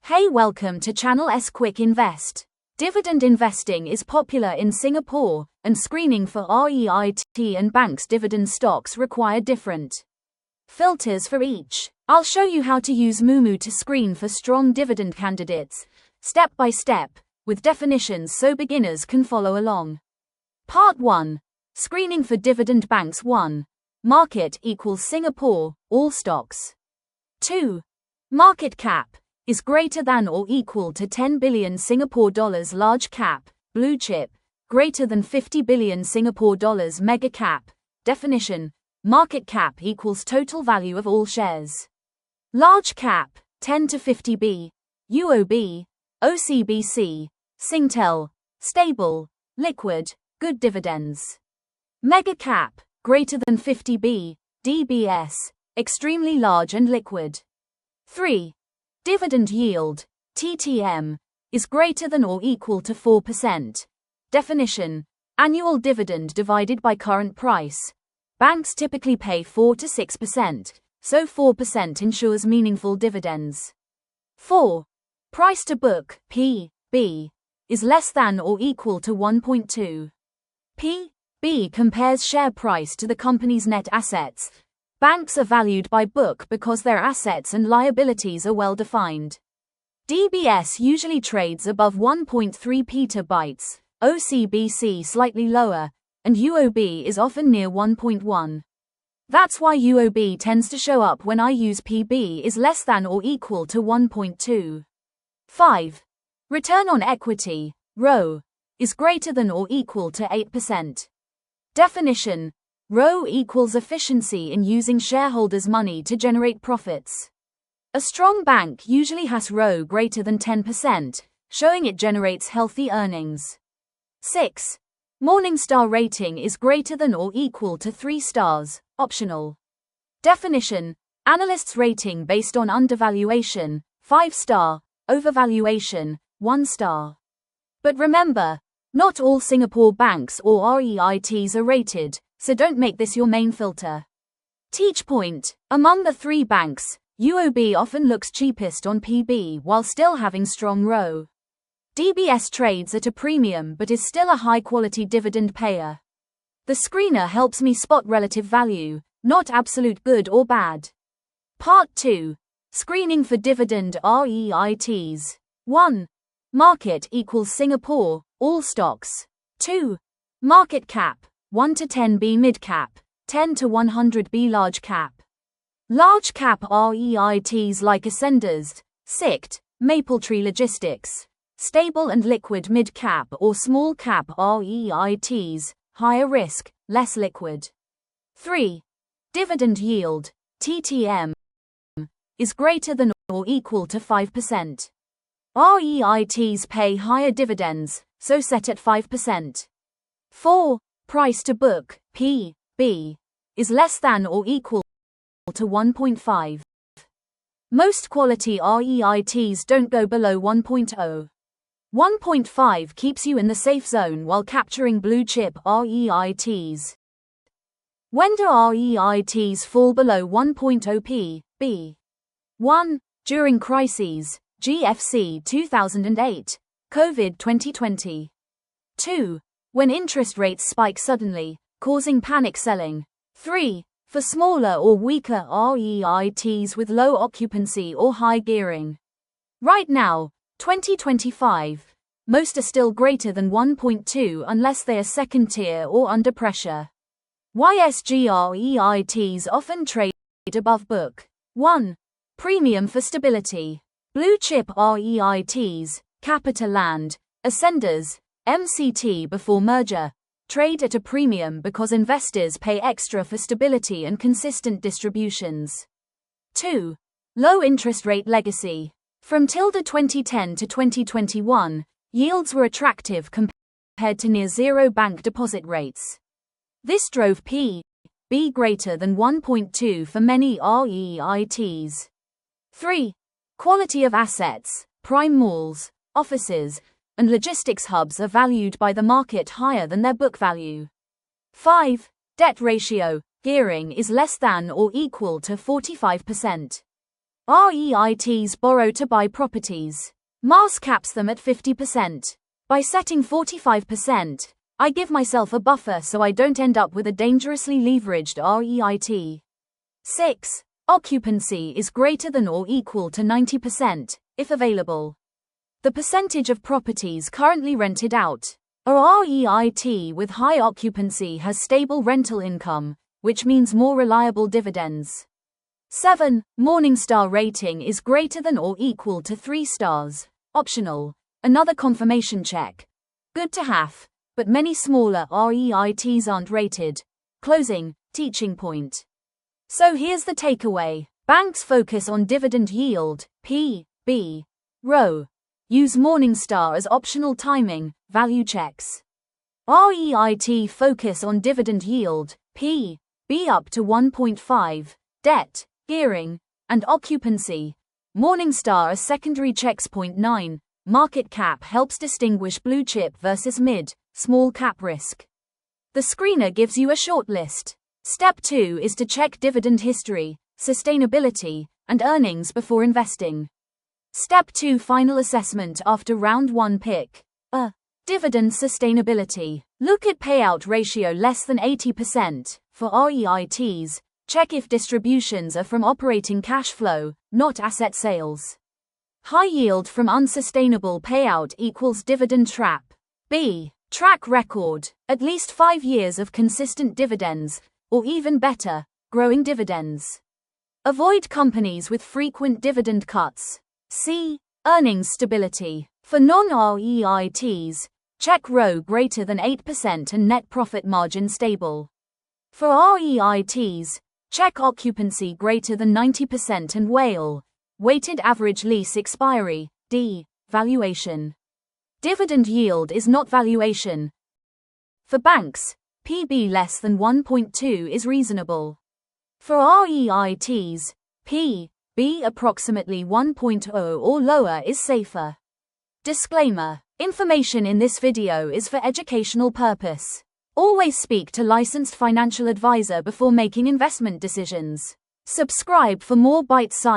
Hey, welcome to Channel S Quick Invest. Dividend investing is popular in Singapore, and screening for REIT and banks dividend stocks require different filters for each. I'll show you how to use Moomoo to screen for strong dividend candidates, step by step, with definitions so beginners can follow along. Part 1. Screening for dividend banks. 1. Market equals Singapore, all stocks. 2. Market cap is greater than or equal to 10 billion Singapore dollars large cap, blue chip, greater than 50 billion Singapore dollars mega cap. Definition: market cap equals total value of all shares. Large cap, 10 to 50 B, UOB, OCBC, Singtel, stable, liquid, good dividends. Mega cap, greater than 50 B, DBS, extremely large and liquid. 3. Dividend yield, TTM, is greater than or equal to 4%. Definition: annual dividend divided by current price. Banks typically pay 4 to 6%, so 4% ensures meaningful dividends. 4. Price to book, P/B, is less than or equal to 1.2. P/B compares share price to the company's net assets. Banks are valued by book because their assets and liabilities are well defined. DBS usually trades above 1.3 petabytes, OCBC slightly lower, and UOB is often near 1.1. That's why UOB tends to show up when I use PB is less than or equal to 1.2. 5. Return on equity, ROE, is greater than or equal to 8%. Definition: ROE equals efficiency in using shareholders' money to generate profits. A strong bank usually has ROE greater than 10%, showing it generates healthy earnings. 6. Morningstar rating is greater than or equal to 3 stars, optional. Definition: analysts' rating based on undervaluation, 5 star, overvaluation, 1 star. But remember, not all Singapore banks or REITs are rated, so don't make this your main filter. Teach point: among the 3 banks, UOB often looks cheapest on PB while still having strong ROE. DBS trades at a premium but is still a high-quality dividend payer. The screener helps me spot relative value, not absolute good or bad. Part 2. Screening for dividend REITs. 1. Market equals Singapore, all stocks. 2. Market cap, 1 to 10 B mid cap, 10 to 100 B large cap. Large cap REITs like Ascenders, SICT, Mapletree Logistics. Stable and liquid mid cap or small cap REITs, higher risk, less liquid. 3. Dividend yield, TTM, is greater than or equal to 5%. REITs pay higher dividends, so set at 5%. 4. Price to book, P/B, is less than or equal to 1.5. Most quality REITs don't go below 1.0. 1.5 keeps you in the safe zone while capturing blue chip REITs. When do REITs fall below 1.0 P/B? 1. During crises, GFC 2008, COVID 2020. 2. When interest rates spike suddenly, causing panic selling. 3. For smaller or weaker REITs with low occupancy or high gearing. Right now, 2025, most are still greater than 1.2 unless they are second tier or under pressure. YSG REITs often trade above book. 1. Premium for stability. Blue chip REITs, CapitaLand, Ascenders, MCT before merger, trade at a premium because investors pay extra for stability and consistent distributions. 2. Low interest rate legacy. From 2010 to 2021, yields were attractive compared to near zero bank deposit rates. This drove P/B greater than 1.2 for many REITs. 3. Quality of assets. Prime malls, offices, and logistics hubs are valued by the market higher than their book value. 5. Debt ratio. Gearing is less than or equal to 45%. REITs borrow to buy properties. MAS caps them at 50%. By setting 45%, I give myself a buffer so I don't end up with a dangerously leveraged REIT. 6. Occupancy is greater than or equal to 90%, if available. The percentage of properties currently rented out. A REIT with high occupancy has stable rental income, which means more reliable dividends. 7. Morningstar rating is greater than or equal to 3 stars. Optional. Another confirmation check. Good to have, but many smaller REITs aren't rated. Closing, teaching point. So here's the takeaway. Banks focus on dividend yield, P/B. Row. Use Morningstar as optional timing, value checks. REIT focus on dividend yield, P/B up to 1.5, debt, gearing, and occupancy. Morningstar as secondary checks. 9. Market cap helps distinguish blue chip versus mid, small cap risk. The screener gives you a shortlist. Step 2 is to check dividend history, sustainability, and earnings before investing. Step 2 final assessment after round 1 pick. A. Dividend sustainability. Look at payout ratio less than 80%. For REITs, check if distributions are from operating cash flow, not asset sales. High yield from unsustainable payout equals dividend trap. B. Track record. At least 5 years of consistent dividends, or even better, growing dividends. Avoid companies with frequent dividend cuts. C. Earnings stability. For non-REITs, check ROE greater than 8% and net profit margin stable. For REITs, check occupancy greater than 90% and WALE, weighted average lease expiry, D. Valuation. Dividend yield is not valuation. For banks, PB less than 1.2 is reasonable. For REITs, P/B approximately 1.0 or lower is safer. Disclaimer. Information in this video is for educational purpose. Always speak to licensed financial advisor before making investment decisions. Subscribe for more bite-sized